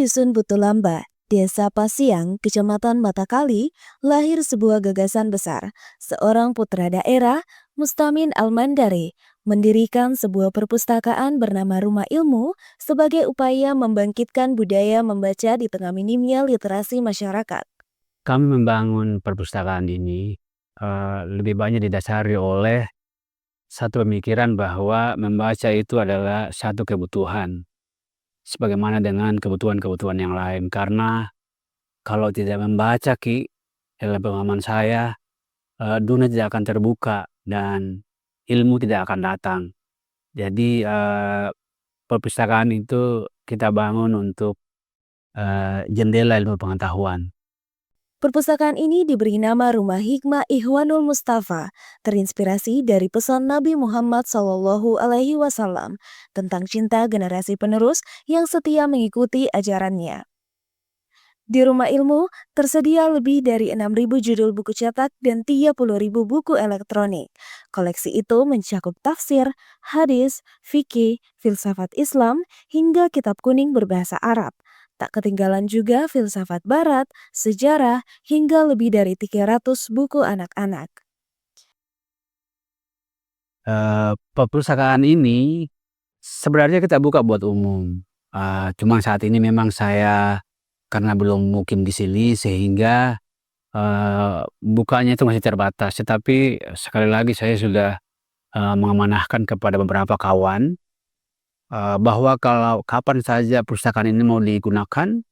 Dusun Butulamba, Desa Pasiang, Kecamatan Matakali, lahir sebuah gagasan besar. Seorang putra daerah, Mustamin Almandari, mendirikan sebuah perpustakaan bernama Rumah Ilmu sebagai upaya membangkitkan budaya membaca di tengah minimnya literasi masyarakat. Kami membangun perpustakaan ini lebih banyak didasari oleh satu pemikiran bahwa membaca itu adalah satu kebutuhan, sebagaimana dengan kebutuhan-kebutuhan yang lain. Karena kalau tidak membaca, dalam pemahaman saya, dunia tidak akan terbuka dan ilmu tidak akan datang. Jadi perpustakaan itu kita bangun untuk jendela ilmu pengetahuan. Perpustakaan ini diberi nama Rumah Hikmah Ikhwanul Mustafa, terinspirasi dari pesan Nabi Muhammad SAW tentang cinta generasi penerus yang setia mengikuti ajarannya. Di Rumah Ilmu tersedia lebih dari 6.000 judul buku cetak dan 30.000 buku elektronik. Koleksi itu mencakup tafsir, hadis, fikih, filsafat Islam, hingga kitab kuning berbahasa Arab. Tak ketinggalan juga filsafat barat, sejarah, hingga lebih dari 300 buku anak-anak. Perpustakaan ini sebenarnya kita buka buat umum. Cuma saat ini memang saya karena belum mukim di sini sehingga bukanya itu masih terbatas. Tetapi sekali lagi saya sudah mengamanahkan kepada beberapa kawan bahwa kalau kapan saja perpustakaan ini mau digunakan,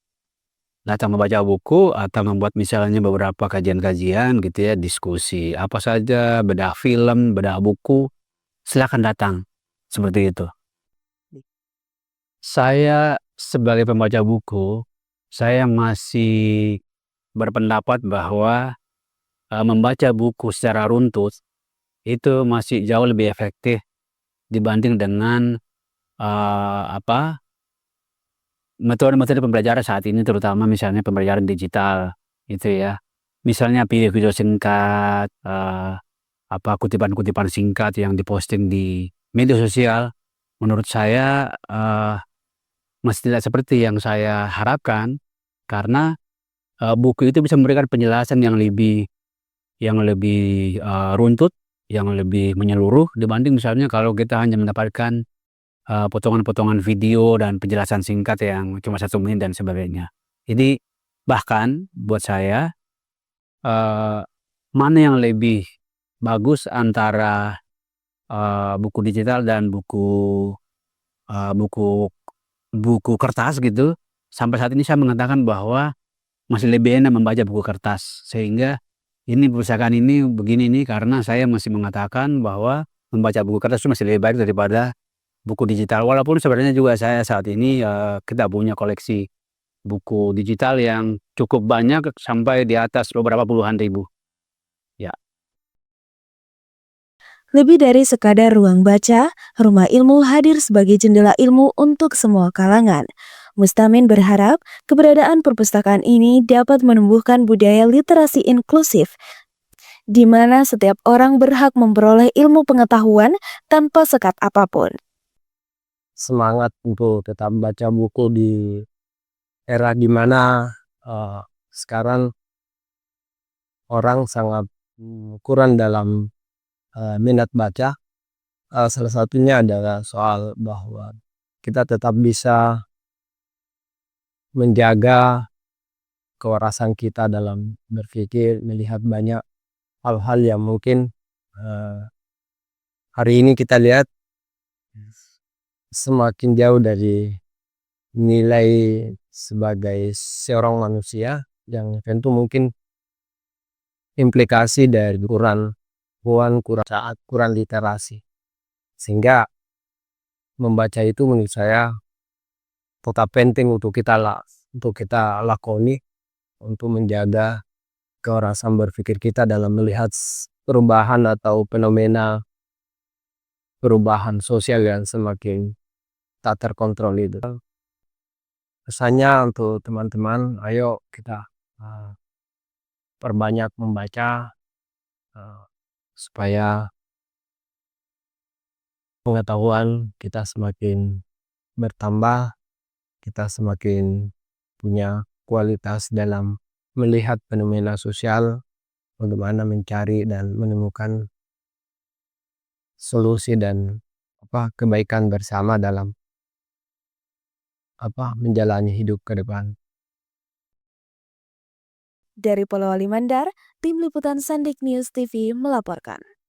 datang membaca buku atau membuat misalnya beberapa kajian-kajian gitu ya, diskusi apa saja, bedah film, bedah buku, silakan datang. Seperti itu. Saya sebagai pembaca buku, saya masih berpendapat bahwa membaca buku secara runtut itu masih jauh lebih efektif dibanding dengan metode-metode pembelajaran saat ini, terutama misalnya pembelajaran digital itu ya. Misalnya video-video singkat, kutipan-kutipan singkat yang diposting di media sosial, menurut saya masih tidak seperti yang saya harapkan, karena buku itu bisa memberikan penjelasan yang lebih runtut, yang lebih menyeluruh dibanding misalnya kalau kita hanya mendapatkan potongan-potongan video dan penjelasan singkat yang cuma 1 menit dan sebagainya. Jadi bahkan buat saya mana yang lebih bagus antara buku digital dan buku kertas gitu. Sampai saat ini saya mengatakan bahwa masih lebih enak membaca buku kertas, sehingga ini perpustakaan ini begini nih karena saya masih mengatakan bahwa membaca buku kertas itu masih lebih baik daripada buku digital. Walaupun sebenarnya juga saya saat ini kita punya koleksi buku digital yang cukup banyak sampai di atas beberapa puluhan ribu. Ya. Lebih dari sekadar ruang baca, Rumah Ilmu hadir sebagai jendela ilmu untuk semua kalangan. Mustamin berharap keberadaan perpustakaan ini dapat menumbuhkan budaya literasi inklusif, di mana setiap orang berhak memperoleh ilmu pengetahuan tanpa sekat apapun. Semangat untuk tetap baca buku di era di mana sekarang orang sangat kurang dalam minat baca. Salah satunya adalah soal bahwa kita tetap bisa menjaga kewarasan kita dalam berpikir, melihat banyak hal-hal yang mungkin hari ini kita lihat semakin jauh dari nilai sebagai seorang manusia, yang tentu mungkin implikasi dari kurang saat kurang literasi, sehingga membaca itu menurut saya tetap penting untuk kita lakoni untuk menjaga kewarasan berpikir kita dalam melihat perubahan atau fenomena perubahan sosial yang semakin tak terkontrol itu. Pesannya untuk teman-teman, ayo kita perbanyak membaca supaya pengetahuan kita semakin bertambah, kita semakin punya kualitas dalam melihat fenomena sosial, bagaimana mencari dan menemukan solusi dan kebaikan bersama dalam menjalani hidup ke depan. Dari Polewali Mandar, Tim Liputan Sandik News TV melaporkan.